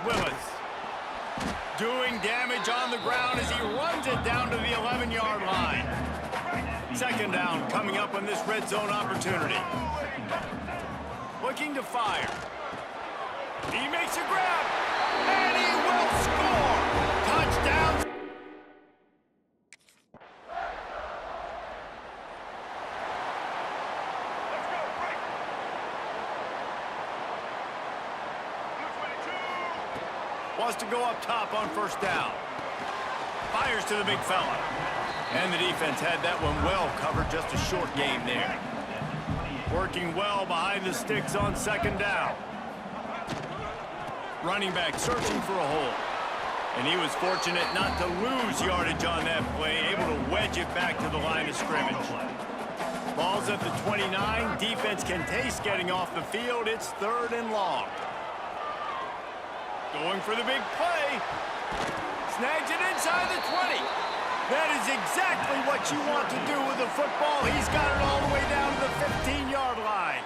Willis. Doing damage on the ground as he runs it down to the 11-yard line. Second down coming up on this red zone opportunity. Looking to fire. He makes a grab, and he will score. Touchdown. Wants to go up top on first down. Fires to the big fella. And the defense had that one well covered, just a short game there. Working well behind the sticks on second down. Running back searching for a hole. And he was fortunate not to lose yardage on that play, able to wedge it back to the line of scrimmage. Ball's at the 29. Defense can taste getting off the field. It's third and long. Going for the big play. Snags it inside the 20. That is exactly what you want to do with the football. He's got it all the way down to the 15-yard line.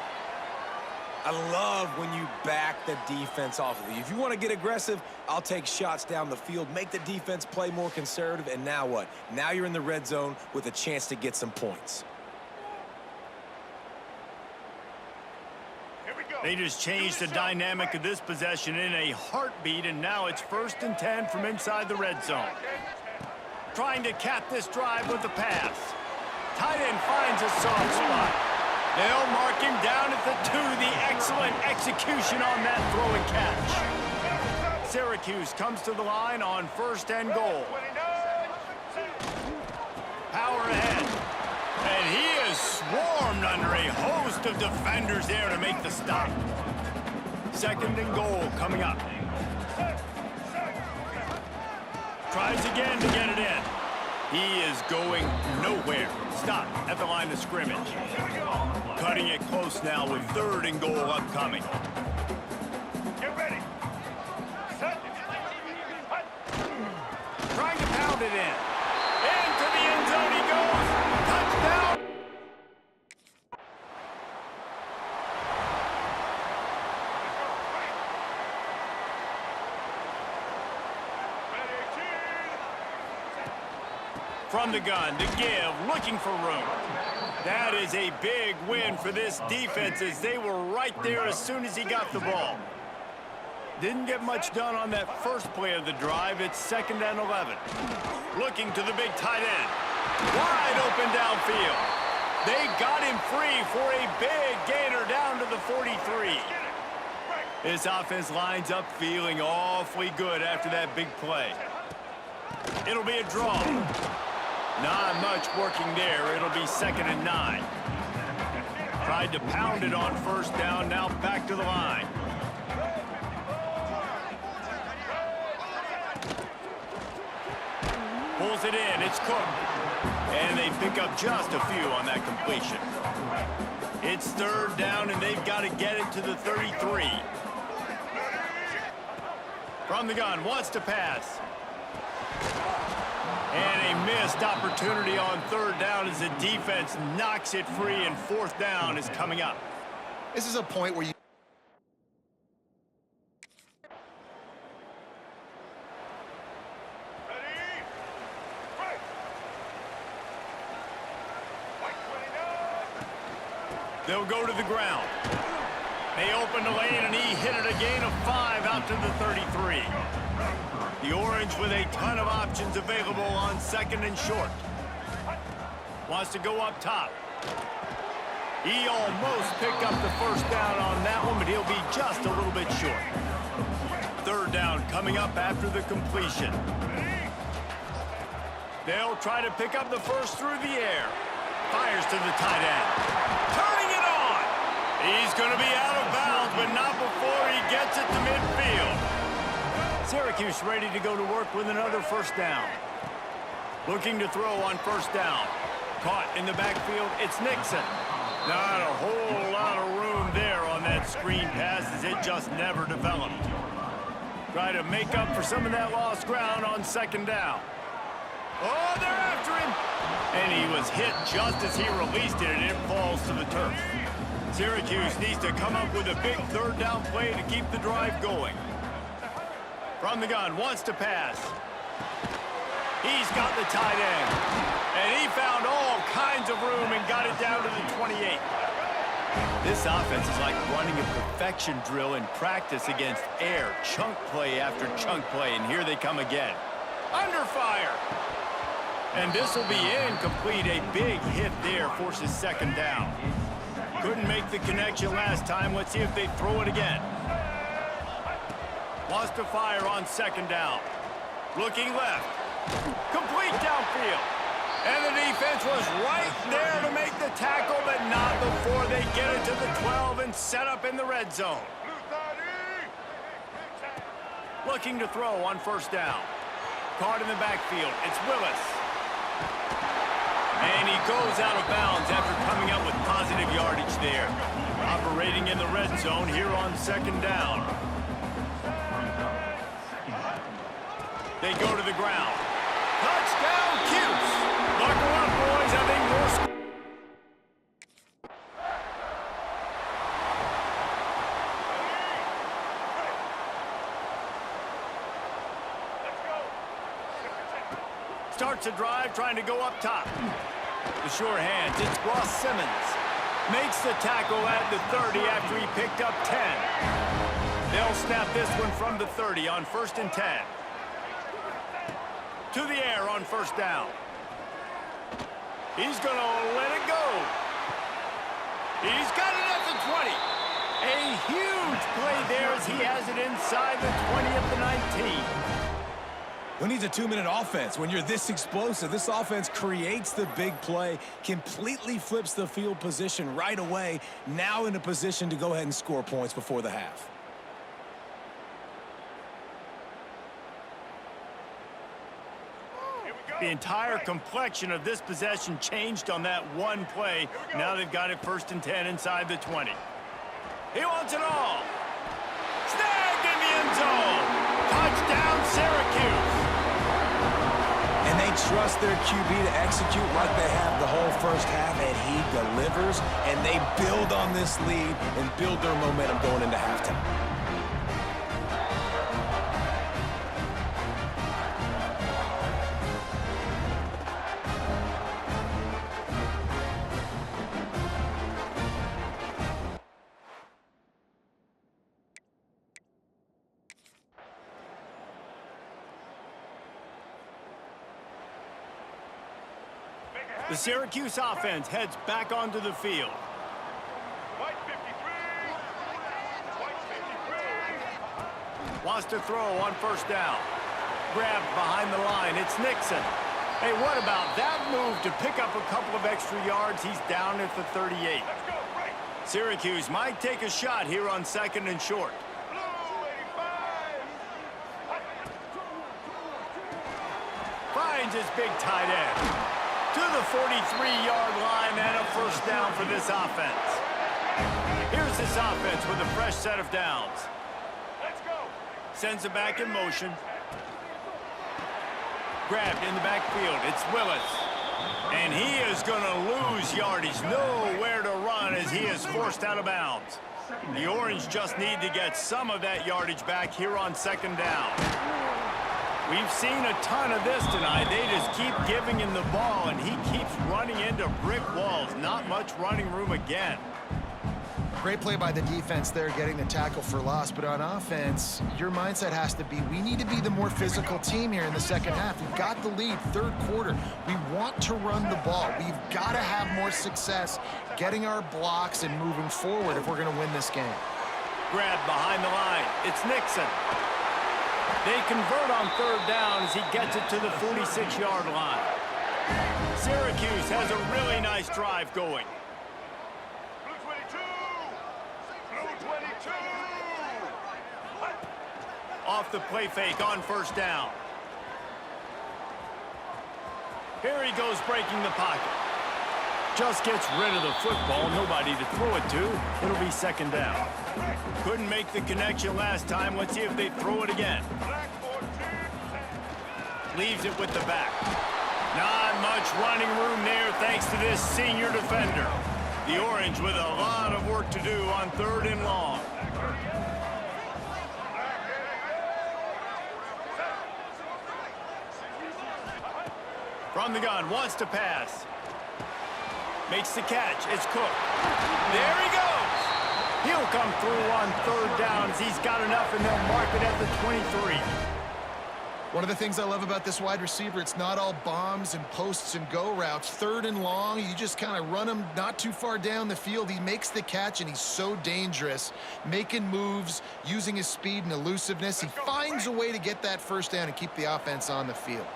I love when you back the defense off of you. If you want to get aggressive, I'll take shots down the field, make the defense play more conservative, and now what? Now you're in the red zone with a chance to get some points. They just changed the dynamic of this possession in a heartbeat, and now it's 1st and 10 from inside the red zone. Trying to cap this drive with the pass. Tight end finds a soft spot. They'll mark him down at the 2. The excellent execution on that throw and catch. Syracuse comes to the line on 1st and goal. Power ahead. And he is swarmed under a host of defenders there to make the stop. 2nd and goal coming up. Tries again to get it in. He is going nowhere. Stop at the line of scrimmage. Cutting it close now with 3rd and goal upcoming. Get ready. Set. Trying to pound it in. Into the end zone he goes. Touchdown. From the gun to give, looking for room. That is a big win for this defense as they were right there as soon as he got the ball. Didn't get much done on that first play of the drive. It's 2nd and 11. Looking to the big tight end. Wide open downfield. They got him free for a big gainer down to the 43. This offense lines up feeling awfully good after that big play. It'll be a draw. Not much working there. It'll be 2nd and 9. Tried to pound it on first down. Now back to the line. Pulls it in. It's Cook. And they pick up just a few on that completion. It's 3rd down, and they've got to get it to the 33. From the gun. Wants to pass. And a missed opportunity on 3rd down as the defense knocks it free, and 4th down is coming up. This is a point where you... They'll go to the ground. They open the lane, and he hit it a gain of 5 out to the 33. The Orange with a ton of options available on 2nd and short. Wants to go up top. He almost picked up the 1st down on that one, but he'll be just a little bit short. 3rd down coming up after the completion. They'll try to pick up the 1st through the air. Fires to the tight end. Turning it on! He's going to be out of bounds, but not before he gets it to midfield. Syracuse ready to go to work with another 1st down. Looking to throw on 1st down. Caught in the backfield, it's Nixon. Not a whole lot of room there on that screen pass as it just never developed. Try to make up for some of that lost ground on 2nd down. Oh, they're after him! And he was hit just as he released it, and it falls to the turf. Syracuse needs to come up with a big 3rd down play to keep the drive going. From the gun, wants to pass. He's got the tight end. And he found all kinds of room and got it down to the 28. This offense is like running a perfection drill in practice against air. Chunk play after chunk play, and here they come again. Under fire. And this will be incomplete. A big hit there forces second down. Couldn't make the connection last time. Let's see if they throw it again. Wants to fire on second down. Looking left. Complete downfield. And the defense was right there to make the tackle, but not before they get it to the 12 and set up in the red zone. Looking to throw on first down. Caught in the backfield. It's Willis. And he goes out of bounds after coming up with positive yardage there. Operating in the red zone here on second down. They go to the ground. Touchdown, Cuse. Buckle up, boys. I think more. Starts a drive, trying to go up top. The sure hands. It's Ross Simmons. Makes the tackle at the 30 after he picked up 10. They'll snap this one from the 30 on 1st and 10. To the air on first down. He's going to let it go. He's got it at the 20. A huge play there as he has it inside the 20 at the 19. Who needs a 2-minute offense? When you're this explosive, this offense creates the big play, completely flips the field position right away, now in a position to go ahead and score points before the half. The entire complexion of this possession changed on that one play. Now they've got it 1st and 10 inside the 20. He wants it all. Snagged in the end zone. Touchdown, Syracuse. And they trust their QB to execute like they have the whole first half, and he delivers, and they build on this lead and build their momentum going into halftime. The Syracuse offense heads back onto the field. Wants to throw on first down. Grabbed behind the line. It's Nixon. Hey, what about that move to pick up a couple of extra yards? He's down at the 38. Syracuse might take a shot here on 2nd and short. Finds his big tight end. To the 43-yard line and a first down for this offense. Here's this offense with a fresh set of downs. Let's go. Sends it back in motion. Grabbed in the backfield. It's Willis. And he is going to lose yardage. Nowhere to run as he is forced out of bounds. The Orange just need to get some of that yardage back here on 2nd down. We've seen a ton of this tonight. They just keep giving him the ball, and he keeps running into brick walls. Not much running room again. Great play by the defense there, getting the tackle for loss. But on offense, your mindset has to be, we need to be the more physical team here in the second half. We've got the lead, 3rd quarter. We want to run the ball. We've got to have more success getting our blocks and moving forward if we're going to win this game. Grabbed behind the line. It's Nixon. They convert on 3rd down as he gets it to the 46-yard line. Syracuse has a really nice drive going. Off the play fake on first down. Here he goes breaking the pocket. Just gets rid of the football. Nobody to throw it to. It'll be 2nd down. Couldn't make the connection last time. Let's see if they throw it again. Leaves it with the back. Not much running room there thanks to this senior defender. The Orange with a lot of work to do on 3rd and long. From the gun, wants to pass. Makes the catch. It's Cook. There he goes. He'll come through on third down as he's got enough, and they'll mark it at the 23. One of the things I love about this wide receiver, it's not all bombs and posts and go routes. Third and long, you just kind of run him not too far down the field. He makes the catch, and he's so dangerous, making moves, using his speed and elusiveness. He finds a way to get that first down and keep the offense on the field.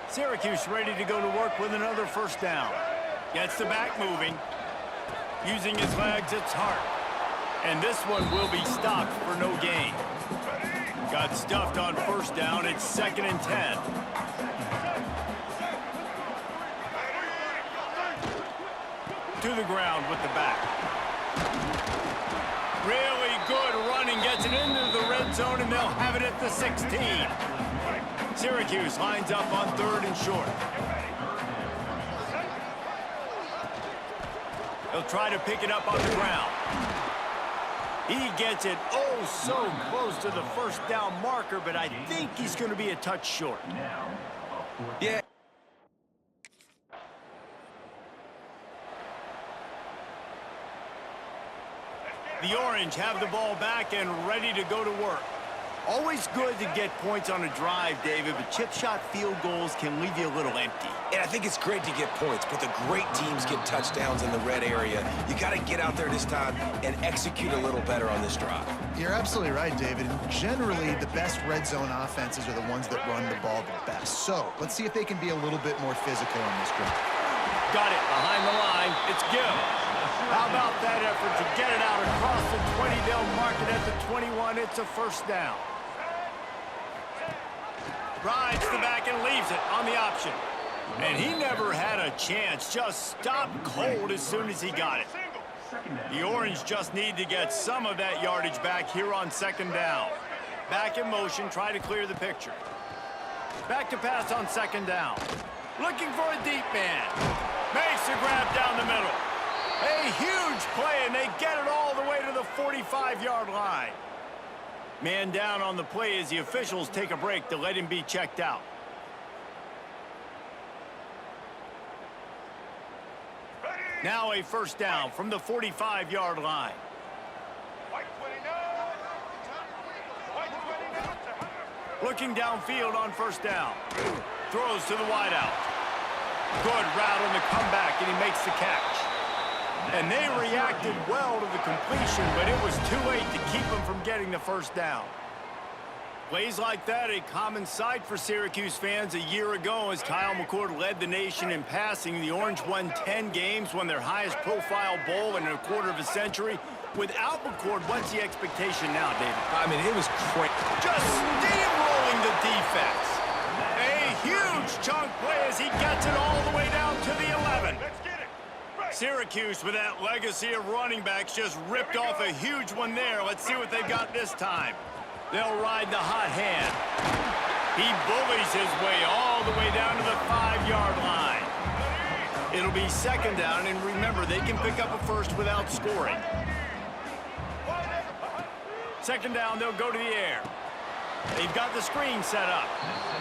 Syracuse ready to go to work with another first down. Gets the back moving. Using his legs, it's Hart. And this one will be stopped for no gain. Got stuffed on first down. It's 2nd and 10. To the ground with the back. Really good running. Gets it into the red zone, and they'll have it at the 16. Syracuse lines up on 3rd and short. He'll try to pick it up on the ground. He gets it oh so close to the first down marker, but I think he's going to be a touch short. Yeah. The Orange have the ball back and ready to go to work. Always good to get points on a drive, David, but chip shot field goals can leave you a little empty. And I think it's great to get points, but the great teams get touchdowns in the red area. You got to get out there this time and execute a little better on this drive. You're absolutely right, David. And generally, the best red zone offenses are the ones that run the ball the best. So let's see if they can be a little bit more physical on this drive. Got it behind the line. It's Gill. How about that effort to get it out across the 20? They'll mark it at the 21. It's a first down. Rides the back and leaves it on the option. And he never had a chance. Just stopped cold as soon as he got it. The Orange just need to get some of that yardage back here on 2nd down. Back in motion, try to clear the picture. Back to pass on 2nd down. Looking for a deep man. Makes the grab down the middle. A huge play, and they get it all the way to the 45-yard line. Man down on the play as the officials take a break to let him be checked out. Now a first down from the 45-yard line. Looking downfield on first down. Throws to the wideout. Good route on the comeback, and he makes the catch. And they reacted well to the completion, but it was too late to keep them from getting the first down. Plays like that, a common sight for Syracuse fans. A year ago, as Kyle McCord led the nation in passing, the Orange won 10 games, won their highest profile bowl in a quarter of a century. Without McCord, what's the expectation now, David? I mean, it was crazy. Just steamrolling the defense. A huge chunk play as he gets it all the way down to the 11. Syracuse, with that legacy of running backs, just ripped off a huge one there. Let's see what they got this time. They'll ride the hot hand. He bullies his way all the way down to the 5-yard line. It'll be 2nd down, and remember, they can pick up a first without scoring. 2nd down, they'll go to the air. They've got the screen set up.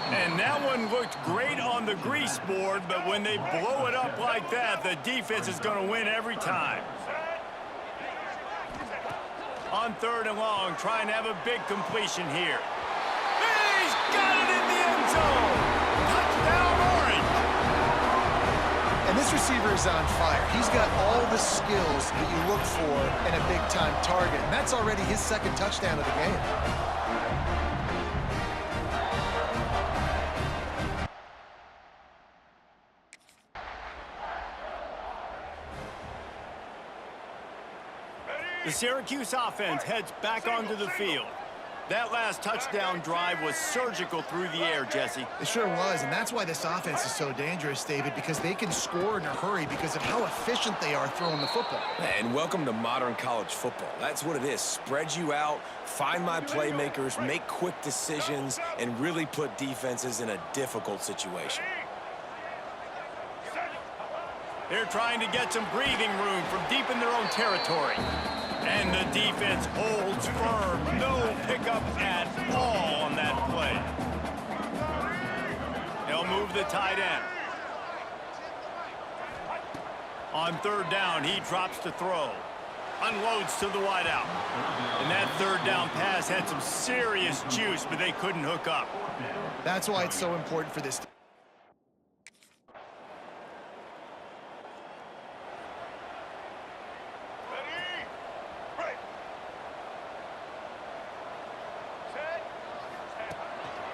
And that one looked great on the grease board, but when they blow it up like that, the defense is going to win every time. On 3rd and long, trying to have a big completion here. He's got it in the end zone! Touchdown, Orange! And this receiver is on fire. He's got all the skills that you look for in a big-time target. And that's already his 2nd touchdown of the game. The Syracuse offense heads back onto the field. That last touchdown drive was surgical through the air, Jesse. It sure was, and that's why this offense is so dangerous, David, because they can score in a hurry because of how efficient they are throwing the football. And welcome to modern college football. That's what it is. Spread you out, find my playmakers, make quick decisions, and really put defenses in a difficult situation. They're trying to get some breathing room from deep in their own territory. And the defense holds firm. No pickup at all on that play. They'll move the tight end. On third down, he drops to throw. Unloads to the wideout. And that third down pass had some serious juice, but they couldn't hook up. That's why it's so important for this.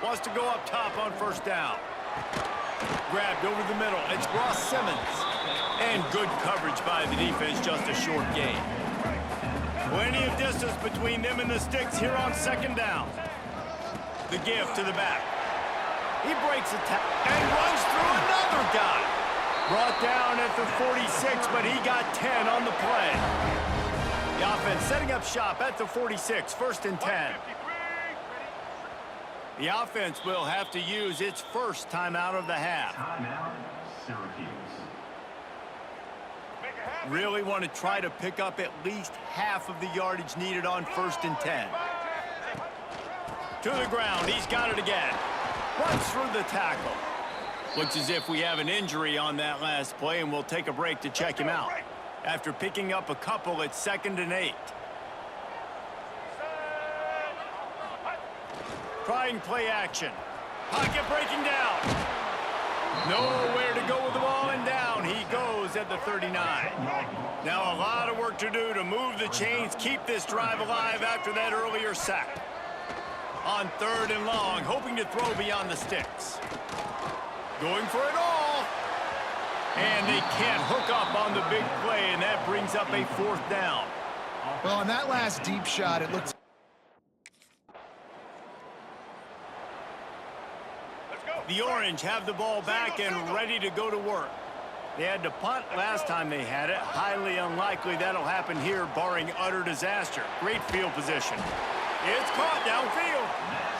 Wants to go up top on first down. Grabbed over the middle. It's Ross Simmons. And good coverage by the defense, just a short gain. Plenty of distance between them and the sticks here on second down. The give to the back. He breaks a tackle and runs through another guy. Brought down at the 46, but he got 10 on the play. The offense setting up shop at the 46, first and 10. The offense will have to use its first timeout of the half. Timeout, Syracuse. Really want to try to pick up at least half of the yardage needed on first and 10. To the ground, he's got it again. Runs through the tackle. Looks as if we have an injury on that last play, and we'll take a break to check him out. After picking up a couple, it's 2nd and 8. Trying play action. Pocket breaking down. Nowhere to go with the ball, and down he goes at the 39. Now a lot of work to do to move the chains, keep this drive alive after that earlier sack. On 3rd and long, hoping to throw beyond the sticks. Going for it all. And they can't hook up on the big play, and that brings up a 4th down. Well, on that last deep shot, it looks... The Orange have the ball back and ready to go to work. They had to punt last time they had it. Highly unlikely that'll happen here, barring utter disaster. Great field position. It's caught downfield.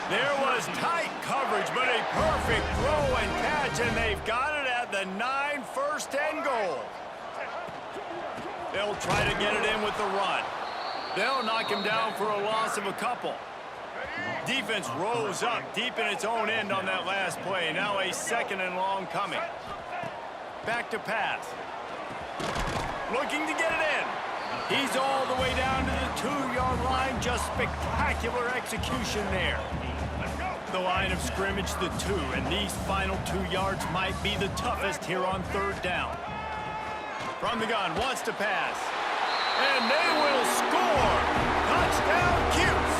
There was tight coverage, but a perfect throw and catch, and they've got it at the 9, first and goal. They'll try to get it in with the run. They'll knock him down for a loss of a couple. Defense rose up deep in its own end on that last play. Now a 2nd and long coming. Back to pass. Looking to get it in. He's all the way down to the 2-yard line. Just spectacular execution there. The line of scrimmage, the 2, and these final 2 yards might be the toughest here on 3rd down. From the gun, wants to pass. And they will score. Touchdown, Cuse.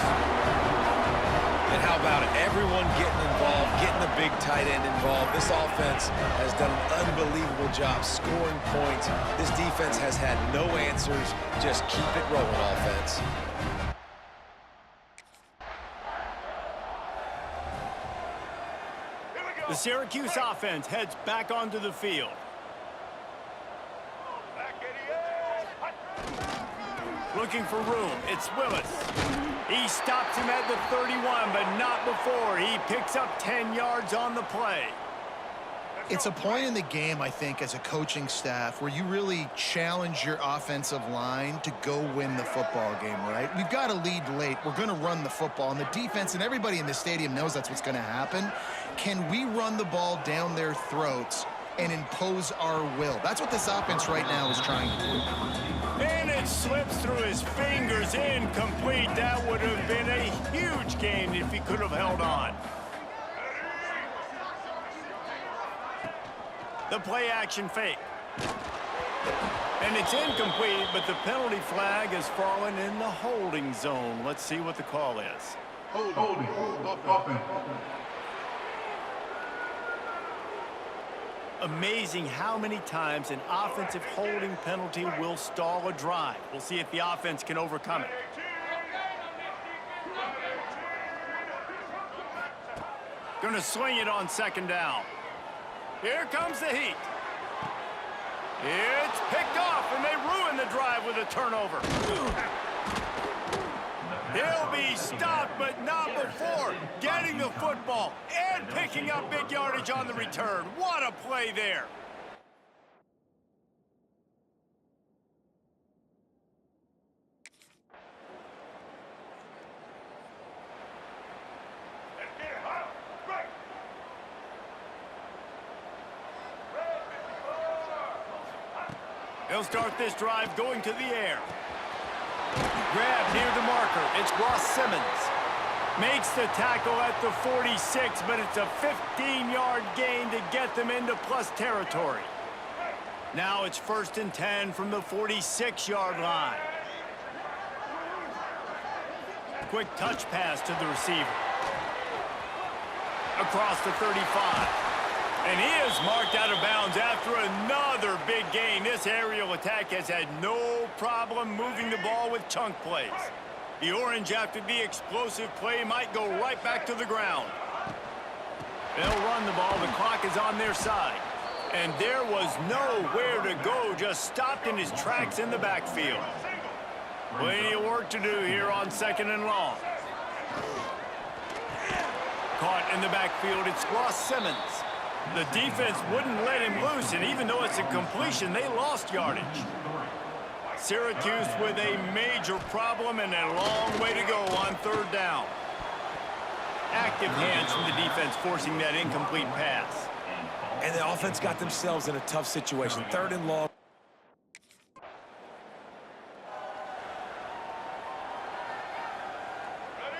And how about it? Everyone getting involved, getting the big tight end involved. This offense has done an unbelievable job scoring points. This defense has had no answers. Just keep it rolling, offense. The Syracuse offense heads back onto the field. Looking for room. It's Willis. He stops him at the 31, but not before. He picks up 10 yards on the play. It's a point in the game, I think, as a coaching staff where you really challenge your offensive line to go win the football game, right? We've got to lead late. We're going to run the football. And the defense and everybody in the stadium knows that's what's going to happen. Can we run the ball down their throats and impose our will? That's what this offense right now is trying to do. And it slips through his fingers, incomplete. That would have been a huge gain if he could have held on. The play action fake. And it's incomplete, but the penalty flag has fallen in the holding zone. Let's see what the call is. Holding. Offense. Amazing how many times an offensive holding penalty will stall a drive. We'll see if the offense can overcome it. Gonna swing it on 2nd down. Here comes the heat. It's picked off, and they ruin the drive with a turnover. He'll be stopped, but not before getting the football and picking up big yardage on the return. What a play there. They'll start this drive going to the air. Grab near the marker. It's Ross Simmons. Makes the tackle at the 46, but it's a 15-yard gain to get them into plus territory. Now it's 1st and 10 from the 46-yard line. Quick touch pass to the receiver. Across the 35. And he is marked out of bounds after another big gain. This aerial attack has had no problem moving the ball with chunk plays. The Orange, after the explosive play, might go right back to the ground. They'll run the ball. The clock is on their side. And there was nowhere to go, just stopped in his tracks in the backfield. Plenty of work to do here on 2nd and long. Caught in the backfield, it's Ross Simmons. The defense wouldn't let him loose, and even though it's a completion, they lost yardage. Syracuse with a major problem and a long way to go on 3rd down. Active hands from the defense forcing that incomplete pass. And the offense got themselves in a tough situation. 3rd and long.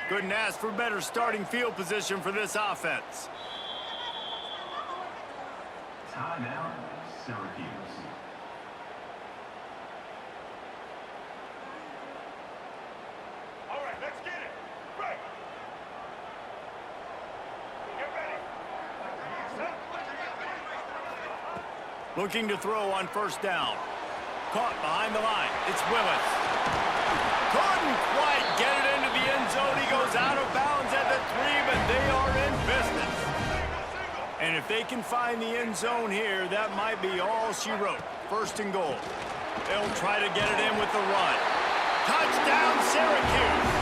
Couldn't ask for better starting field position for this offense. Timeout, Syracuse. All right, let's get it. Right. Get ready. Looking to throw on 1st down. Caught behind the line. It's Willis. Couldn't quite get it into the end zone. He goes out of bounds at the 3, but they are in business. And if they can find the end zone here, that might be all she wrote. 1st and goal. They'll try to get it in with the run. Touchdown, Syracuse!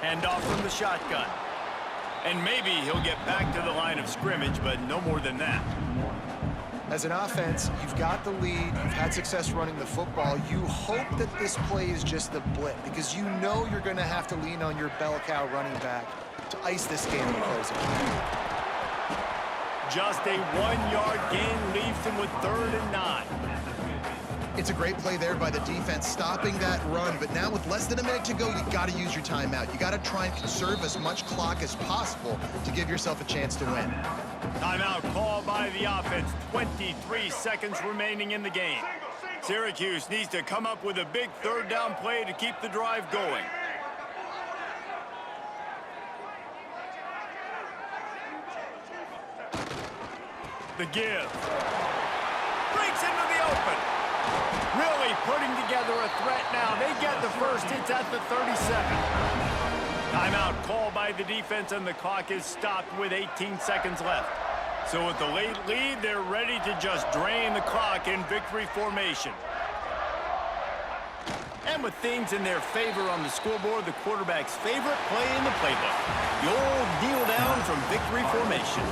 Handoff from the shotgun. And maybe he'll get back to the line of scrimmage, but no more than that. As an offense, you've got the lead, you've had success running the football. You hope that this play is just a blip because you know you're going to have to lean on your bell cow running back to ice this game in closing. Just a 1-yard gain leaves them with 3rd and 9. It's a great play there by the defense, stopping that run. But now with less than a minute to go, you got to use your timeout. You got to try and conserve as much clock as possible to give yourself a chance to win. Timeout called by the offense. 23 seconds remaining in the game. Syracuse needs to come up with a big 3rd down play to keep the drive going. The give. Breaks into the open. Really putting together a threat now. They get the first. It's at the 37. Timeout called by the defense, and the clock is stopped with 18 seconds left. So with the late lead, they're ready to just drain the clock in victory formation. And with things in their favor on the scoreboard, the quarterback's favorite play in the playbook. The old kneel down from victory formation.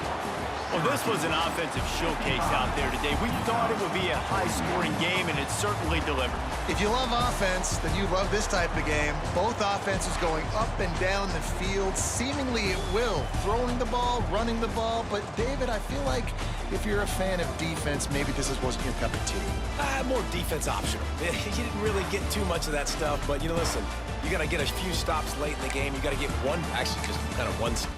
Well, this was an offensive showcase out there today. We thought it would be a high-scoring game, and it certainly delivered. If you love offense, then you love this type of game. Both offenses going up and down the field, seemingly at will. Throwing the ball, running the ball. But, David, I feel like if you're a fan of defense, maybe this wasn't your cup of tea. More defense optional. You didn't really get too much of that stuff, but, listen, you got to get a few stops late in the game. You got to get one, actually just kind of one stop.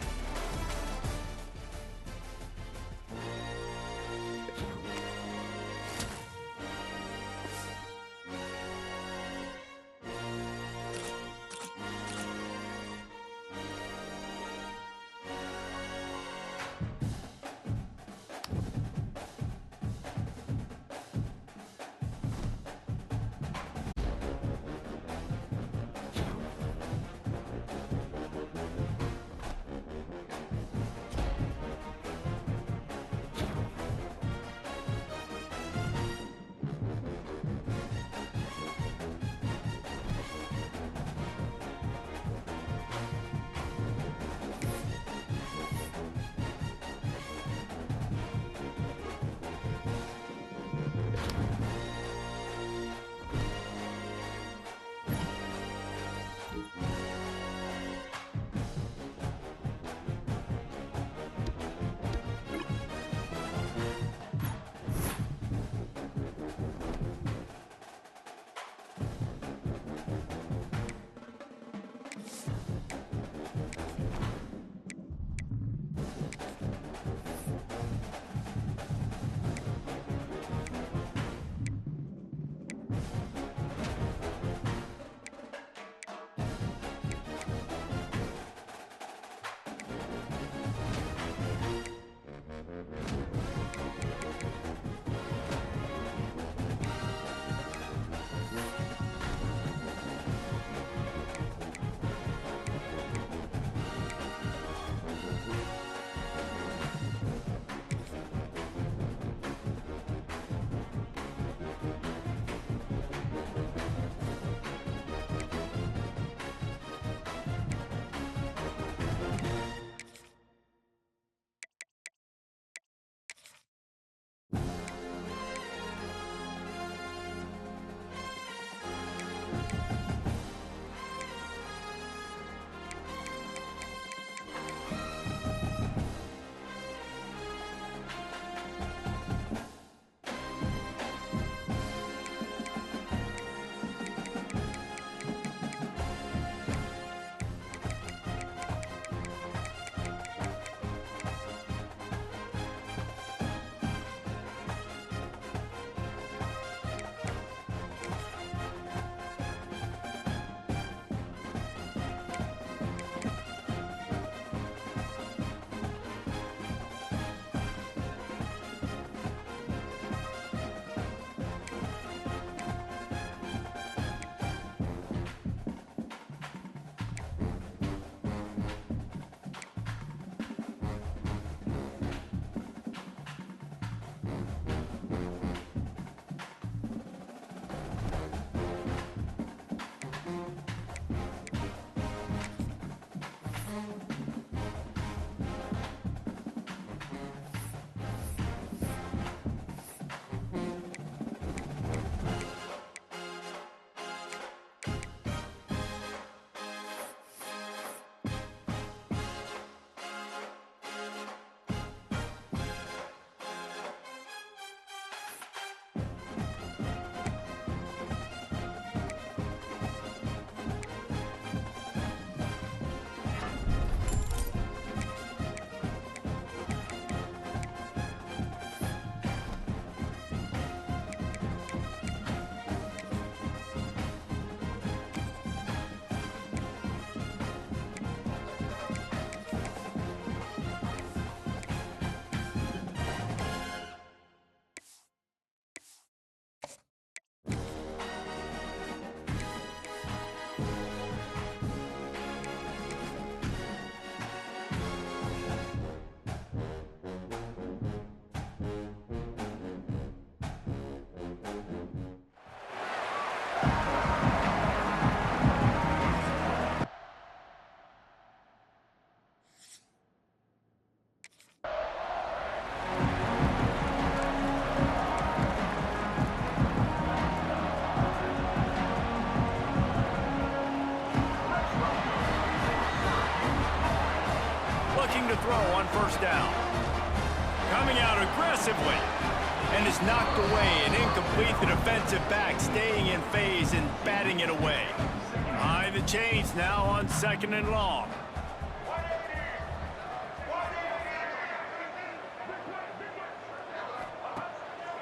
And is knocked away and incomplete. The defensive back staying in phase and batting it away. Behind the chains now on 2nd and long.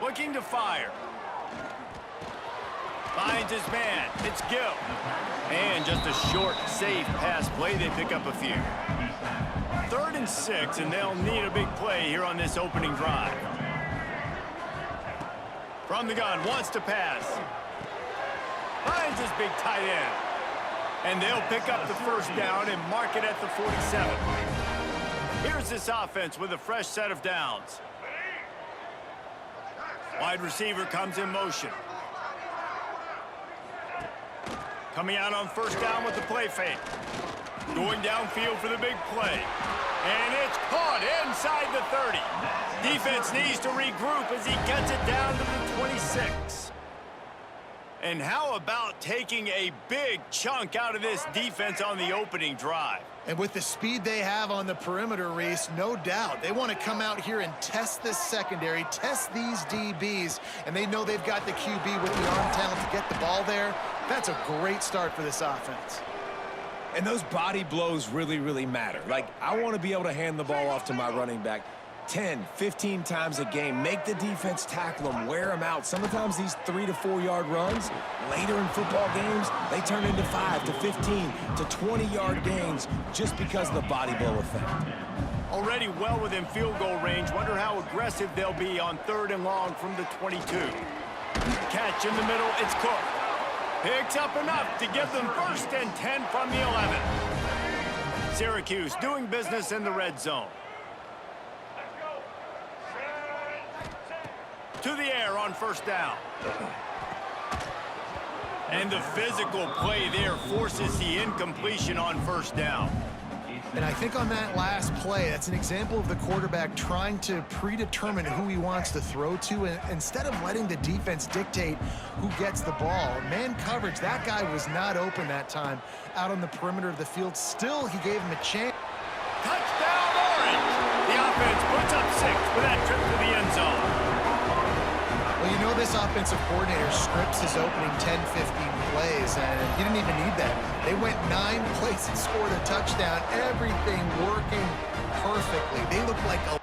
Looking to fire. Finds his man. It's Gill. And just a short, safe pass play. They pick up a few. 3rd and 6, and they'll need a big play here on this opening drive. From the gun, wants to pass. Finds his big tight end. And they'll pick up the first down and mark it at the 47. Here's this offense with a fresh set of downs. Wide receiver comes in motion. Coming out on 1st down with the play fake. Going downfield for the big play. And it's caught inside the 30. Defense needs to regroup as he gets it down to the 26. And how about taking a big chunk out of this defense on the opening drive? And with the speed they have on the perimeter, Reese, no doubt, they want to come out here and test this secondary, test these DBs, and they know they've got the QB with the arm talent to get the ball there. That's a great start for this offense. And those body blows really, really matter. Like, I want to be able to hand the ball off to my running back 10, 15 times a game. Make the defense tackle them, wear them out. Sometimes these 3 to 4 yard runs, later in football games, they turn into 5 to 15 to 20 yard gains just because of the body blow effect. Already well within field goal range. Wonder how aggressive they'll be on 3rd and long from the 22. Catch in the middle, it's Cook. Picks up enough to give them 1st and 10 from the 11. Syracuse doing business in the red zone. To the air on 1st down. And the physical play there forces the incompletion on 1st down. And I think on that last play, that's an example of the quarterback trying to predetermine who he wants to throw to, and instead of letting the defense dictate who gets the ball. Man coverage, that guy was not open that time out on the perimeter of the field. Still, he gave him a chance. Touchdown, Orange! The offense puts up 6 with that trip to the end zone. Well, you know this offensive coordinator scripts his opening 10, 15 plays, and he didn't even need that. They went 9 plays and scored a touchdown. Everything working perfectly. They look like a...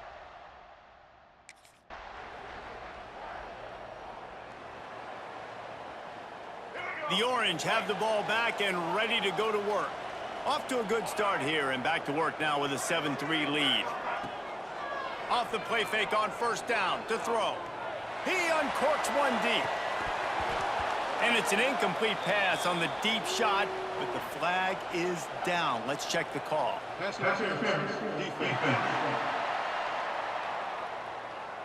The Orange have the ball back and ready to go to work. Off to a good start here and back to work now with a 7-3 lead. Off the play fake on 1st down to throw. He uncorks one deep. And it's an incomplete pass on the deep shot, but the flag is down. Let's check the call.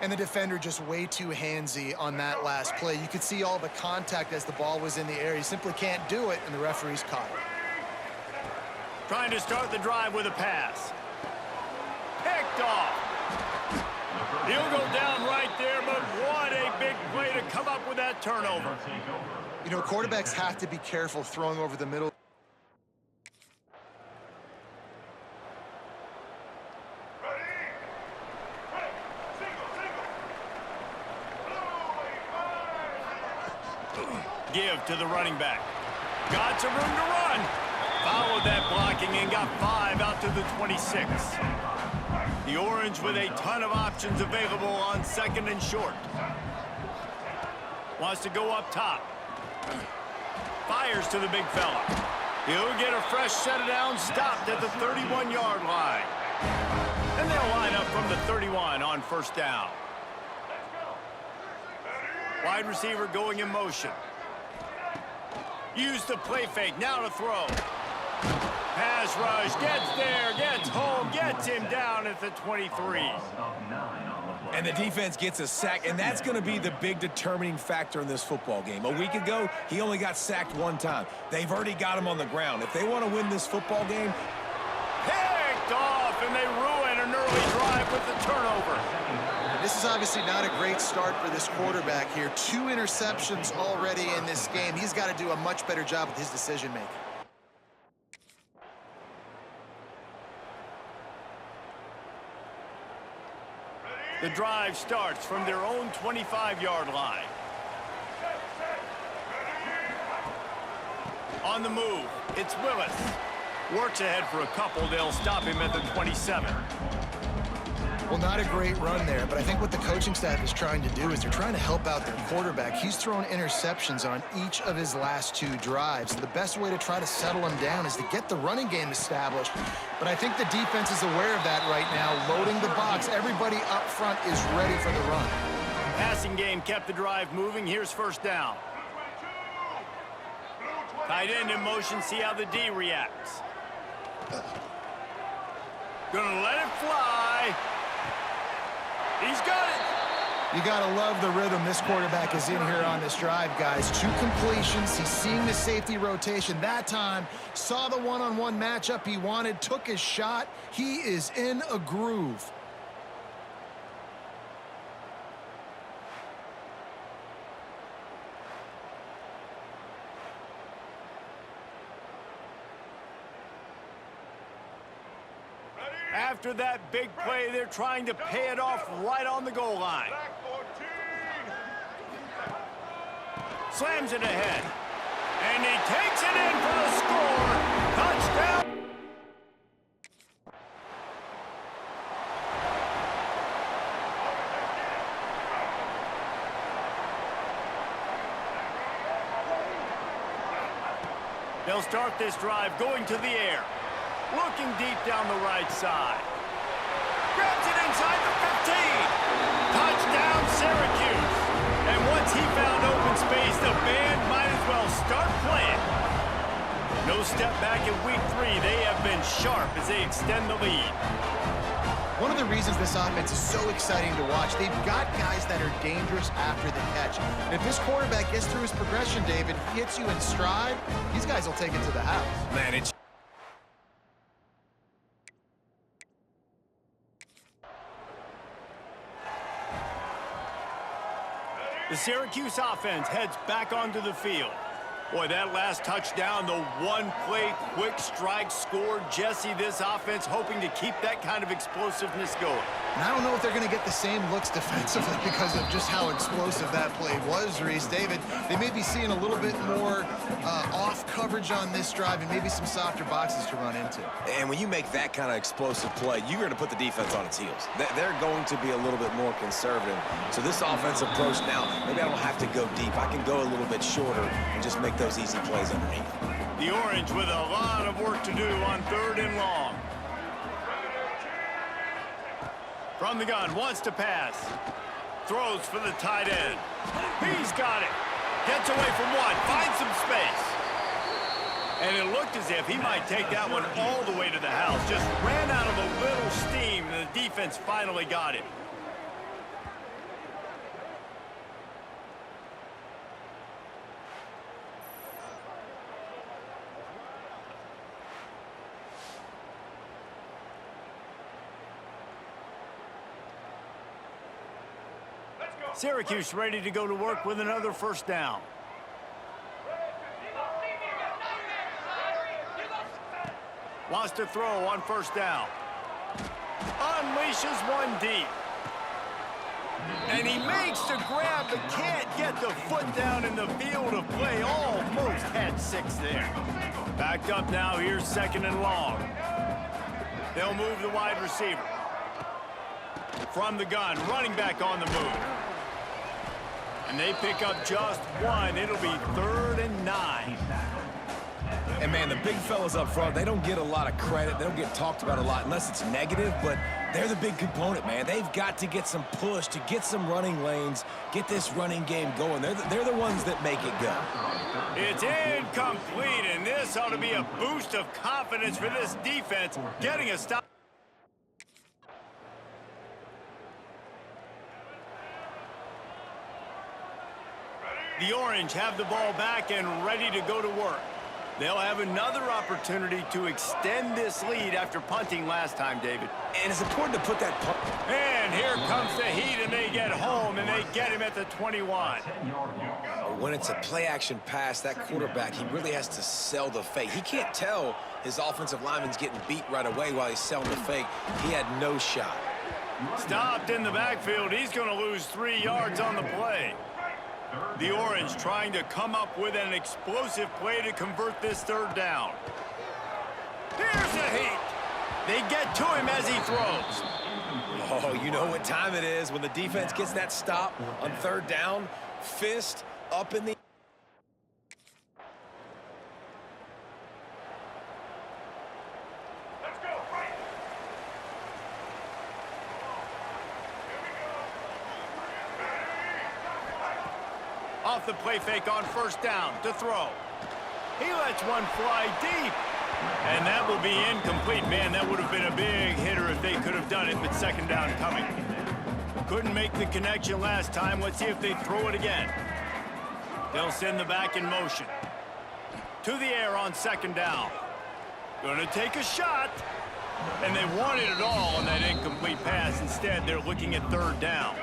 And the defender just way too handsy on that last play. You could see all the contact as the ball was in the air. He simply can't do it, and the referee's caught it. Trying to start the drive with a pass. Picked off. He'll go down right there, but what a big play to come up with that turnover. You know, quarterbacks have to be careful throwing over the middle. Give to the running back. Got some room to run. Followed that blocking and got 5 out to the 26. The Orange with a ton of options available on 2nd and short. Wants to go up top. Fires to the big fella. He'll get a fresh set of downs, stopped at the 31-yard line. And they'll line up from the 31 on 1st down. Wide receiver going in motion. Use the play fake, now to throw. Pass rush, gets there, gets home, gets him down at the 23. And the defense gets a sack, and that's going to be the big determining factor in this football game. A week ago, he only got sacked 1 time. They've already got him on the ground. If they want to win this football game... Picked off, and they ruin an early drive with the turnover. This is obviously not a great start for this quarterback here. 2 interceptions already in this game. He's got to do a much better job with his decision-making. The drive starts from their own 25-yard line. On the move, it's Willis. Works ahead for a couple. They'll stop him at the 27. Well, not a great run there, but I think what the coaching staff is trying to do is they're trying to help out their quarterback. He's thrown interceptions on each of his last 2 drives. So the best way to try to settle him down is to get the running game established. But I think the defense is aware of that right now, loading the box. Everybody up front is ready for the run. Passing game kept the drive moving. Here's first down. Tight end in motion, see how the D reacts. Gonna let it fly. He's got it. You got to love the rhythm this quarterback is in here on this drive, guys. 2 completions. He's seeing the safety rotation. That time, saw the one-on-one matchup he wanted, took his shot. He is in a groove. After that big play, they're trying to pay it off right on the goal line. Slams it ahead. And he takes it in for the score. Touchdown. They'll start this drive going to the air. Looking deep down the right side. Grabs it inside the 15. Touchdown, Syracuse. And once he found open space, the band might as well start playing. No step back in week 3. They have been sharp as they extend the lead. One of the reasons this offense is so exciting to watch, they've got guys that are dangerous after the catch. And if this quarterback gets through his progression, David, he hits you in stride, these guys will take it to the house. Man, it's The Syracuse offense heads back onto the field. Boy, that last touchdown, the one-play quick strike scored. Jesse, this offense hoping to keep that kind of explosiveness going. And I don't know if they're going to get the same looks defensively because of just how explosive that play was, Reese. David, they may be seeing a little bit more off coverage on this drive and maybe some softer boxes to run into. And when you make that kind of explosive play, you're going to put the defense on its heels. They're going to be a little bit more conservative. So this offensive approach now, maybe I don't have to go deep. I can go a little bit shorter and just make those easy plays underneath. The Orange with a lot of work to do on 3rd and long. From the gun, wants to pass. Throws for the tight end. He's got it. Gets away from one, finds some space. And it looked as if he might take that one all the way to the house. Just ran out of a little steam, and the defense finally got him. Syracuse ready to go to work with another first down. Wants to throw on first down. Unleashes one deep. And he makes the grab but can't get the foot down in the field of play. Almost had 6 there. Backed up now, here's 2nd and long. They'll move the wide receiver. From the gun, running back on the move. And they pick up just 1. It'll be 3rd and 9. And, man, the big fellas up front, they don't get a lot of credit. They don't get talked about a lot unless it's negative, but they're the big component, man. They've got to get some push, to get some running lanes, get this running game going. They're the ones that make it go. It's incomplete, and this ought to be a boost of confidence for this defense, getting a stop. The Orange have the ball back and ready to go to work. They'll have another opportunity to extend this lead after punting last time, David. And it's important to put that punt. And here comes the heat, and they get home, and they get him at the 21. When it's a play-action pass, that quarterback, he really has to sell the fake. He can't tell his offensive lineman's getting beat right away while he's selling the fake. He had no shot. Stopped in the backfield. He's going to lose 3 yards on the play. The Orange trying to come up with an explosive play to convert this 3rd down. Here's a heat. They get to him as he throws. Oh, you know what time it is when the defense gets that stop on 3rd down. Fist up in the... Off the play fake on 1st down to throw. He lets one fly deep. And that will be incomplete. Man, that would have been a big hitter if they could have done it, but 2nd down coming. Couldn't make the connection last time. Let's see if they throw it again. They'll send the back in motion. To the air on 2nd down. Going to take a shot. And they wanted it all on that incomplete pass. Instead, they're looking at 3rd down.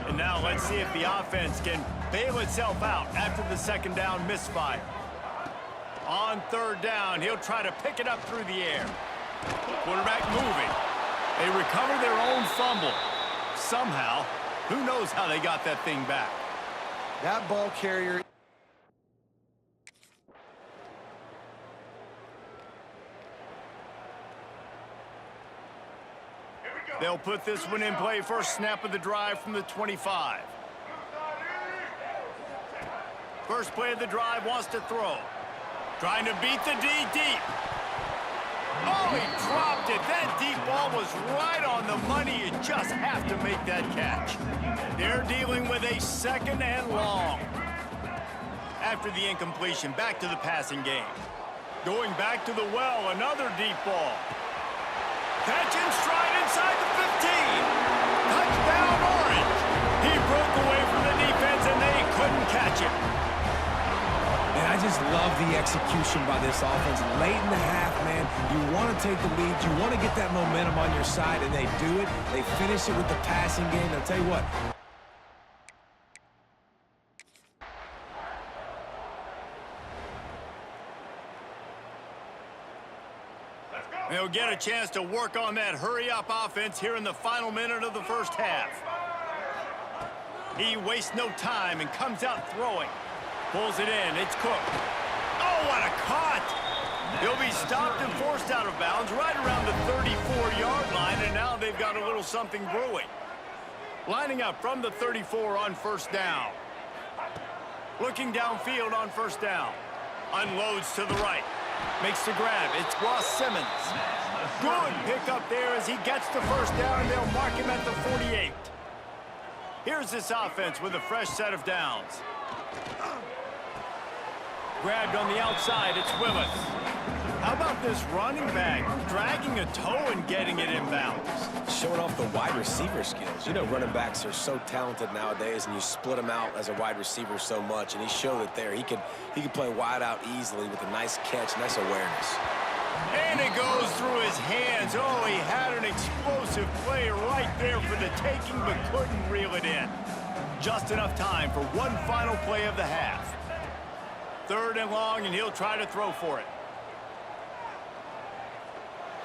And now let's see if the offense can bail itself out after the 2nd down misfire. On 3rd down, he'll try to pick it up through the air. Quarterback moving. They recover their own fumble. Somehow, who knows how they got that thing back. That ball carrier... They'll put this one in play. First snap of the drive from the 25. First play of the drive, wants to throw. Trying to beat the D deep. Oh, he dropped it. That deep ball was right on the money. You just have to make that catch. They're dealing with a 2nd and long. After the incompletion, back to the passing game. Going back to the well, another deep ball. Catch in stride inside the 15. Touchdown, Orange. He broke away from the defense, and they couldn't catch him. And I just love the execution by this offense. Late in the half, man, you want to take the lead. You want to get that momentum on your side, and they do it. They finish it with the passing game. I'll tell you what. They'll get a chance to work on that hurry-up offense here in the final minute of the 1st half. He wastes no time and comes out throwing. Pulls it in. It's Cook. Oh, what a cut! He'll be stopped and forced out of bounds right around the 34-yard line, and now they've got a little something brewing. Lining up from the 34 on 1st down. Looking downfield on 1st down. Unloads to the right. Makes the grab. It's Ross Simmons. Good pickup there as he gets the 1st down, and they'll mark him at the 48. Here's this offense with a fresh set of downs. Grabbed on the outside, it's Willis. How about this running back dragging a toe and getting it inbounds? Showing off the wide receiver skills. You know, running backs are so talented nowadays, and you split them out as a wide receiver so much, and he showed it there. He could play wide out easily with a nice catch, nice awareness. And it goes through his hands. Oh, he had an explosive play right there for the taking, but couldn't reel it in. Just enough time for one final play of the half. 3rd and long, and he'll try to throw for it.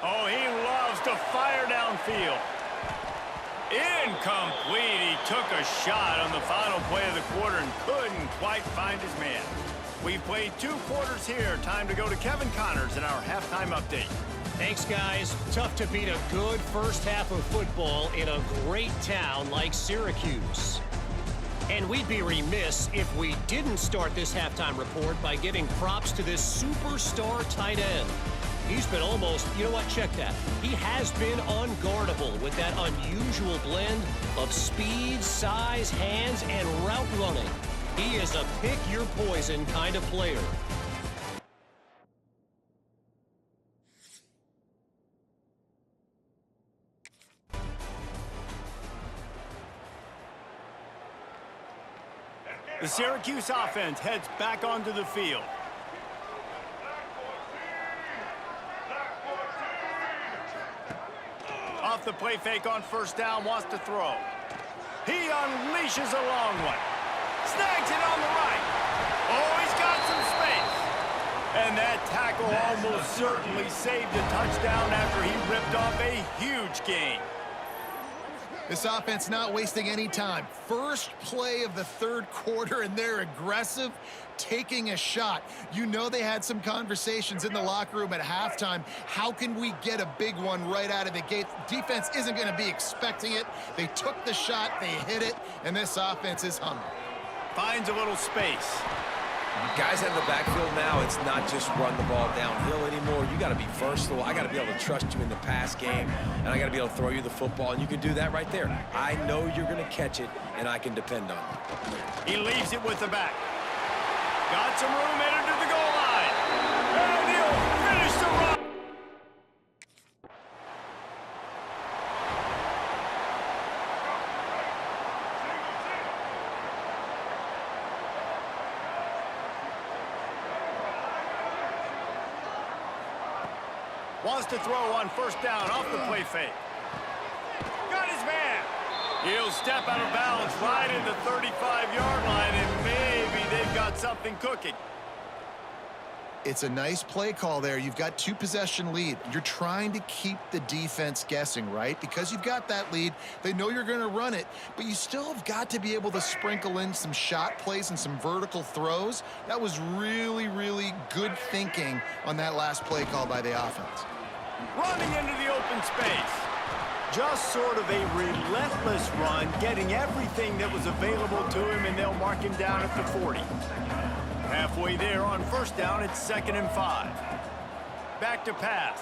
Oh, he loves to fire downfield. Incomplete. He took a shot on the final play of the quarter and couldn't quite find his man. We've played 2 quarters here. Time to go to Kevin Connors in our halftime update. Thanks, guys. Tough to beat a good first half of football in a great town like Syracuse. And we'd be remiss if we didn't start this halftime report by giving props to this superstar tight end. He's been almost, you know what, check that. He has been unguardable with that unusual blend of speed, size, hands, and route running. He is a pick-your-poison kind of player. The Syracuse offense heads back onto the field. Off the play fake on 1st down, wants to throw. He unleashes a long one. Snags it on the right. Oh, he's got some space. And that tackle almost certainly saved a touchdown after he ripped off a huge gain. This offense not wasting any time. First play of the third quarter, and they're aggressive, taking a shot. You know they had some conversations in the locker room at halftime. How can we get a big one right out of the gate? Defense isn't going to be expecting it. They took the shot, they hit it, and this offense is humming. Finds a little space. Guys out of the backfield now, it's not just run the ball downhill anymore. You got to be versatile. I got to be able to trust you in the pass game, and I got to be able to throw you the football, and you can do that right there. I know you're going to catch it, and I can depend on it. He leaves it with the back. Got some room headed to the goal line. And he'll finish the run. Wants to throw on first down off the play fake. Got his man. He'll step out of bounds right at the 35-yard line, and maybe they've got something cooking. It's a nice play call there. You've got 2-possession lead. You're trying to keep the defense guessing, right? Because you've got that lead. They know you're going to run it, but you still have got to be able to sprinkle in some shot plays and some vertical throws. That was really, really good thinking on that last play call by the offense. Running into the open space. Just sort of a relentless run, getting everything that was available to him, and they'll mark him down at the 40. Halfway there on first down, it's 2nd and 5. Back to pass.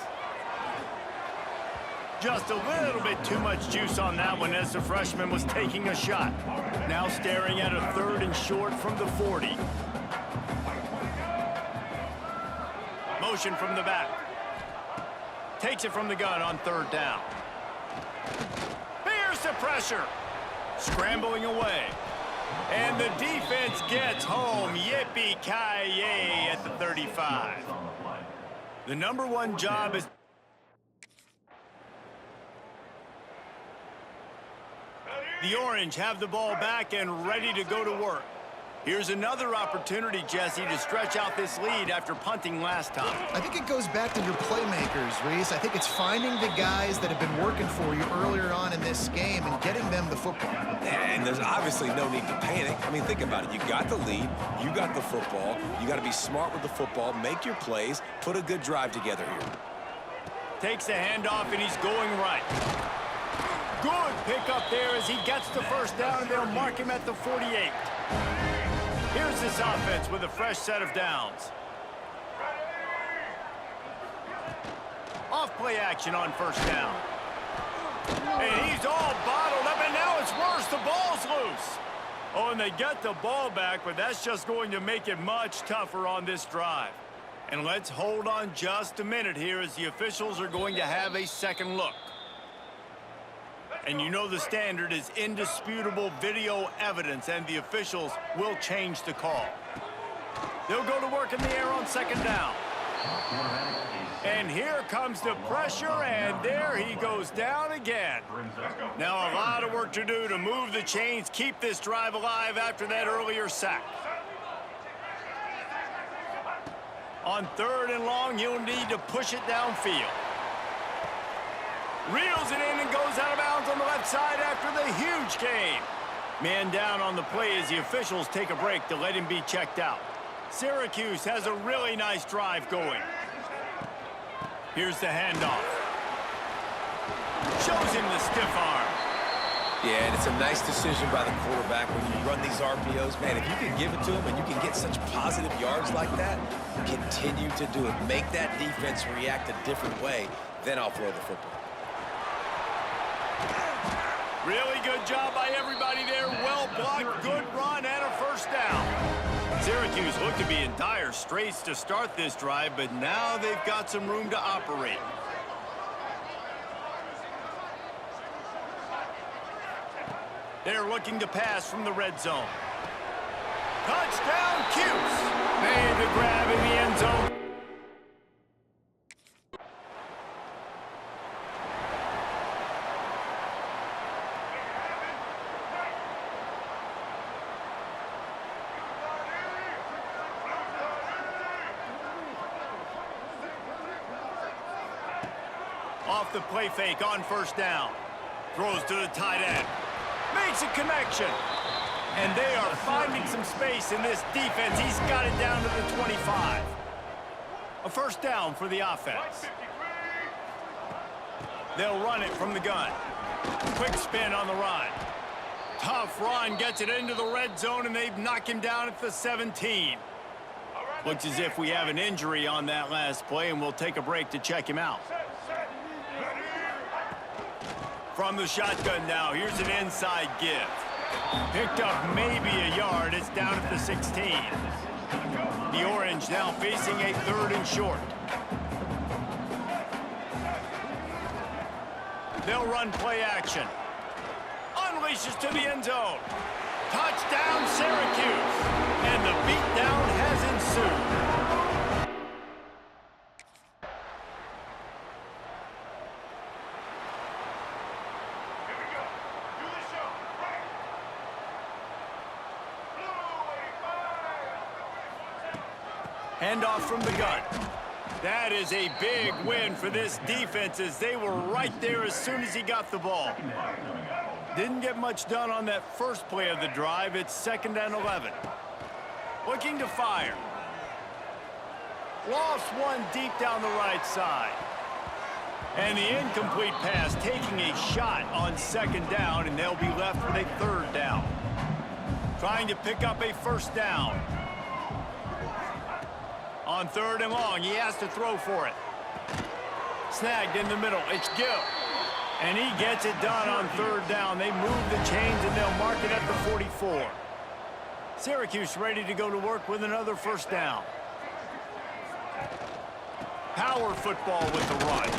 Just a little bit too much juice on that one as the freshman was taking a shot. Now staring at a 3rd and short from the 40. Motion from the back. Takes it from the gun on 3rd down. Here's the pressure. Scrambling away. And the defense gets home. Yippee-ki-yay at the 35. The number one job is... The Orange have the ball back and ready to go to work. Here's another opportunity, Jesse, to stretch out this lead after punting last time. I think it goes back to your playmakers, Reese. I think it's finding the guys that have been working for you earlier on in this game and getting them the football. And there's obviously no need to panic. I mean, think about it. You got the lead. You got the football. You got to be smart with the football, make your plays, put a good drive together here. Takes the handoff, and he's going right. Good pickup there as he gets the first down, and they'll mark him at the 48. Here's this offense with a fresh set of downs. Off play action on first down. And he's all bottled up, and now it's worse. The ball's loose. Oh, and they get the ball back, but that's just going to make it much tougher on this drive. And let's hold on just a minute here as the officials are going to have a second look. And you know the standard is indisputable video evidence, and the officials will change the call. They'll go to work in the air on 2nd down. And here comes the pressure, and there he goes down again. Now a lot of work to do to move the chains, keep this drive alive after that earlier sack. On 3rd and long, he'll need to push it downfield. Reels it in and goes out of bounds on the left side after the huge gain. Man down on the play as the officials take a break to let him be checked out. Syracuse has a really nice drive going. Here's the handoff. Shows him the stiff arm. Yeah, and it's a nice decision by the quarterback when you run these RPOs. Man, if you can give it to him and you can get such positive yards like that, continue to do it. Make that defense react a different way, then I'll throw the football. Really good job by everybody there. Well blocked, good run, and a first down. Syracuse looked to be in dire straits to start this drive, but now they've got some room to operate. They're looking to pass from the red zone. Touchdown, Cuse. Made the grab in the end zone. Off the play fake on first down. Throws to the tight end. Makes a connection. And they are finding some space in this defense. He's got it down to the 25. A first down for the offense. They'll run it from the gun. Quick spin on the run. Tough run, gets it into the red zone, and they've knocked him down at the 17. Looks as if we have an injury on that last play, and we'll take a break to check him out. From the shotgun now, here's an inside give. Picked up maybe a yard. It's down at the 16. The Orange now facing a 3rd and short. They'll run play action. Unleashes to the end zone. Touchdown, Syracuse. And the beatdown has ensued. Handoff from the gun. That is a big win for this defense as they were right there as soon as he got the ball. Didn't get much done on that first play of the drive. It's 2nd and 11. Looking to fire. Lost one deep down the right side. And the incomplete pass taking a shot on 2nd down, and they'll be left with a 3rd down. Trying to pick up a first down. On 3rd and long, he has to throw for it. Snagged in the middle, it's Gill. And he gets it done on 3rd down. They move the chains and they'll mark it at the 44. Syracuse ready to go to work with another first down. Power football with the run.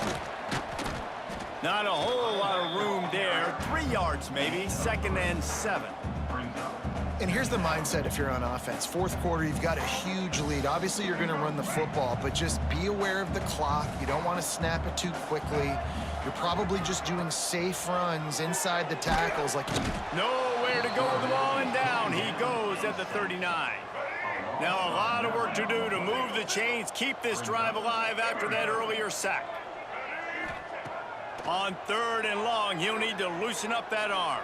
Not a whole lot of room there. 3 yards maybe, 2nd and 7. And here's the mindset if you're on offense. 4th quarter, you've got a huge lead. Obviously, you're going to run the football, but just be aware of the clock. You don't want to snap it too quickly. You're probably just doing safe runs inside the tackles. Nowhere to go with the ball, and down he goes at the 39. Now a lot of work to do to move the chains, keep this drive alive after that earlier sack. On 3rd and long, he'll need to loosen up that arm.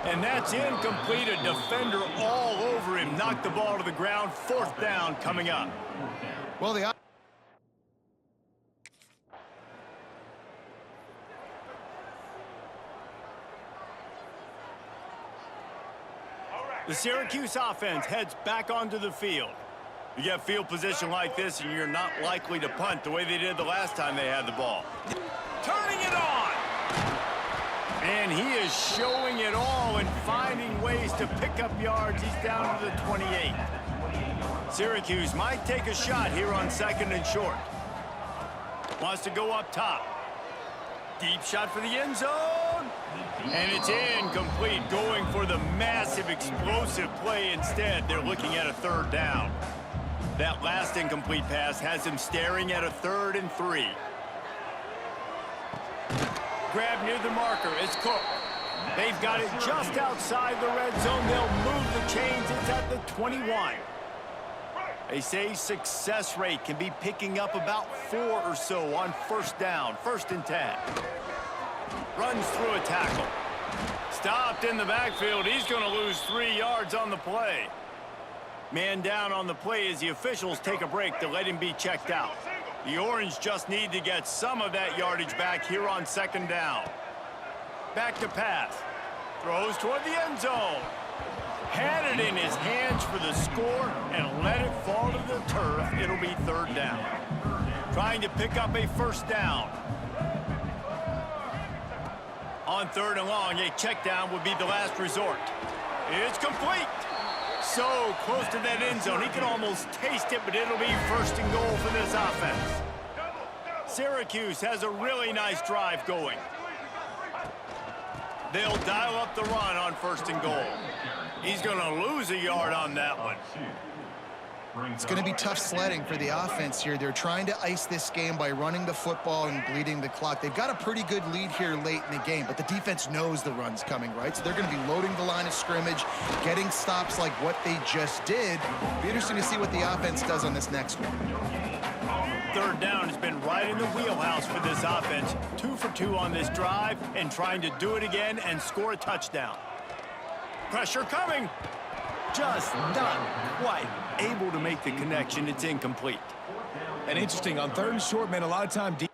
And that's incomplete. A defender all over him. Knocked the ball to the ground. 4th down coming up. Well, the Syracuse offense heads back onto the field. You get field position like this, and you're not likely to punt the way they did the last time they had the ball. Turning it on! And he is showing it all and finding ways to pick up yards. He's down to the 28. Syracuse might take a shot here on 2nd and short. Wants to go up top. Deep shot for the end zone. And it's incomplete, going for the massive explosive play instead. They're looking at a 3rd down. That last incomplete pass has him staring at a 3rd and 3. Grab near the marker. It's Cook. They've got it just outside the red zone. They'll move the chains. It's at the 21. They say success rate can be picking up about 4 or so on 1st down. 1st and 10. Runs through a tackle. Stopped in the backfield. He's going to lose 3 yards on the play. Man down on the play as the officials take a break to let him be checked out. The Orange just need to get some of that yardage back here on 2nd down. Back to pass. Throws toward the end zone. Had it in his hands for the score and let it fall to the turf. It'll be 3rd down. Trying to pick up a first down. On 3rd and long, a check down would be the last resort. It's complete. So close to that end zone. He can almost taste it, but it'll be 1st and goal for this offense. Syracuse has a really nice drive going. They'll dial up the run on 1st and goal. He's going to lose a yard on that one. It's going to be tough sledding for the offense here. They're trying to ice this game by running the football and bleeding the clock. They've got a pretty good lead here late in the game, but the defense knows the run's coming, right? So they're going to be loading the line of scrimmage, getting stops like what they just did. Be interesting to see what the offense does on this next one. third down has been right in the wheelhouse for this offense. 2 for 2 on this drive and trying to do it again and score a touchdown. Pressure coming. Just not quite able to make the connection. It's incomplete. And interesting, on 3rd and short, man, a lot of time deep.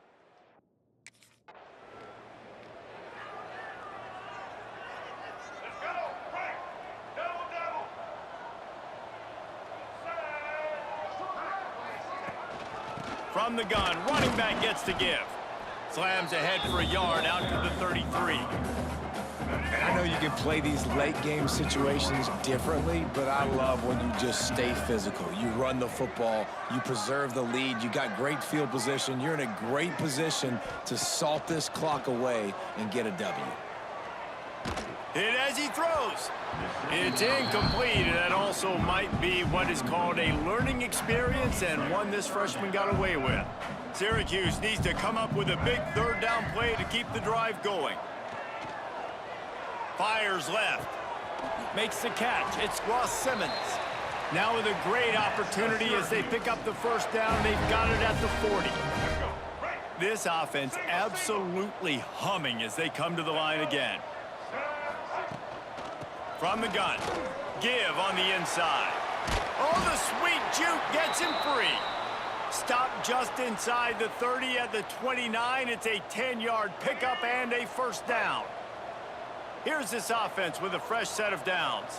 From the gun, running back gets to give. Slams ahead for a yard out to the 33. And I know you can play these late game situations differently, but I love when you just stay physical. You run the football, you preserve the lead, you got great field position, you're in a great position to salt this clock away and get a W. Hit as he throws. It's incomplete, and that also might be what is called a learning experience and one this freshman got away with. Syracuse needs to come up with a big third down play to keep the drive going. Fires left. Makes the catch. It's Ross Simmons. Now with a great opportunity as they pick up the first down. They've got it at the 40. This offense absolutely humming as they come to the line again. From the gun. Give on the inside. Oh, the sweet juke gets him free. Stop just inside the 30 at the 29. It's a 10-yard pickup and a first down. Here's this offense with a fresh set of downs.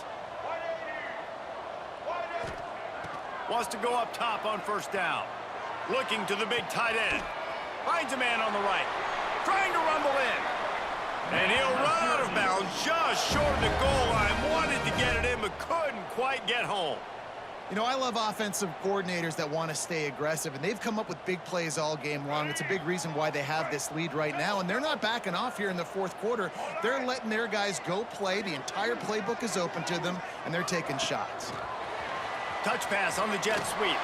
Wants to go up top on first down. Looking to the big tight end. Finds a man on the right. Trying to rumble in. And he'll run out of bounds just short of the goal line. Wanted to get it in, but couldn't quite get home. You know, I love offensive coordinators that want to stay aggressive, and they've come up with big plays all game long. It's a big reason why they have this lead right now, and they're not backing off here in the 4th quarter. They're letting their guys go play. The entire playbook is open to them, and they're taking shots. Touch pass on the jet sweep.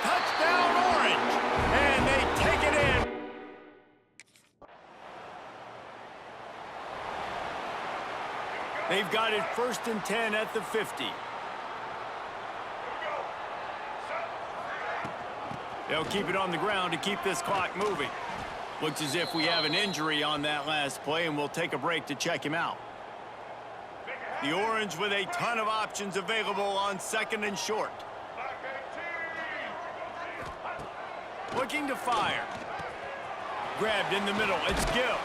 Touchdown, Orange! And they take it in. They've got it 1st and 10 at the 50. They'll keep it on the ground to keep this clock moving. Looks as if we have an injury on that last play, and we'll take a break to check him out. The Orange with a ton of options available on 2nd and short. Looking to fire. Grabbed in the middle. It's Gill.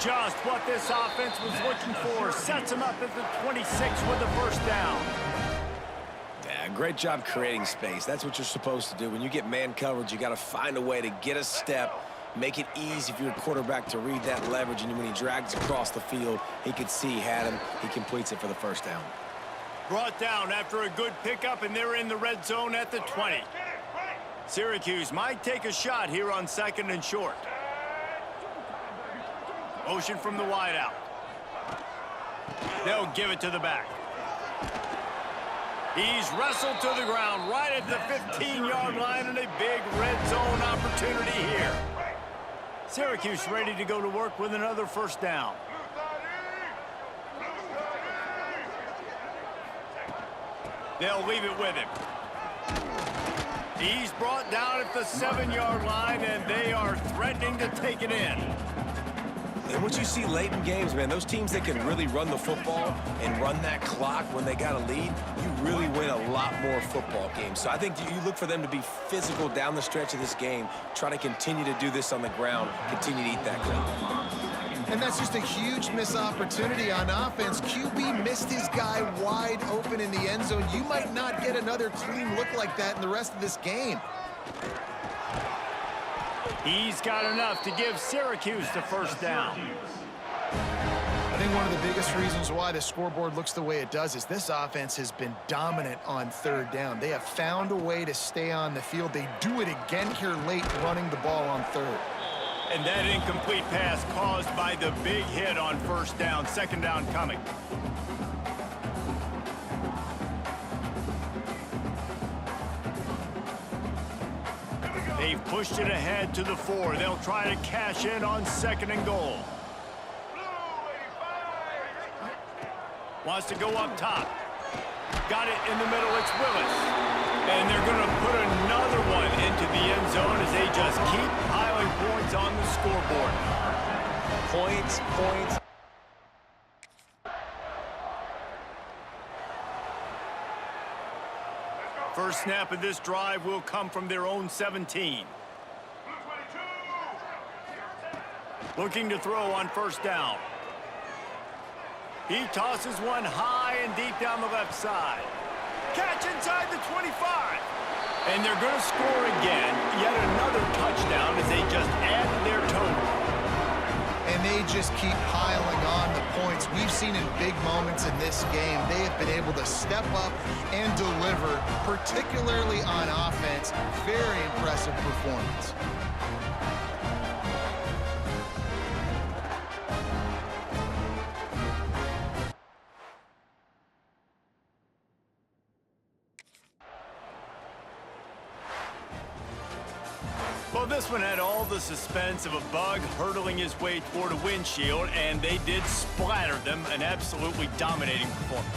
Just what this offense was looking for. Sets him up at the 26 with the first down. Yeah, great job creating space. That's what you're supposed to do. When you get man coverage, you got to find a way to get a step, make it easy for your quarterback to read that leverage, and when he drags across the field, he could see he had him. He completes it for the first down. Brought down after a good pickup, and they're in the red zone at the 20. Syracuse might take a shot here on 2nd and short. Motion from the wideout. They'll give it to the back. He's wrestled to the ground right at the 15-yard line, and a big red zone opportunity here. Syracuse ready to go to work with another first down. They'll leave it with him. He's brought down at the 7-yard line, and they are threatening to take it in. And what you see late in games, man, those teams that can really run the football and run that clock when they got a lead, you really win a lot more football games. So I think you look for them to be physical down the stretch of this game, try to continue to do this on the ground, continue to eat that clock. And that's just a huge missed opportunity on offense. QB missed his guy wide open in the end zone. You might not get another clean look like that in the rest of this game. He's got enough to give Syracuse the first down. I think one of the biggest reasons why the scoreboard looks the way it does is this offense has been dominant on 3rd down. They have found a way to stay on the field. They do it again here late, running the ball on 3rd. And that incomplete pass caused by the big hit on first down. 2nd down coming. They've pushed it ahead to the 4. They'll try to cash in on 2nd and goal. Wants to go up top. Got it in the middle. It's Willis. And they're going to put another one into the end zone as they just keep piling points on the scoreboard. Points, points. First snap of this drive will come from their own 17. Looking to throw on first down. He tosses one high and deep down the left side. Catch inside the 25. And they're going to score again. Yet another touchdown as they just add to their total. And they just keep piling on the points. We've seen in big moments in this game, they have been able to step up and deliver, particularly on offense. Very impressive performance. Well, this one had all the suspense of a bug hurtling his way toward a windshield, and they did splatter them, an absolutely dominating performance.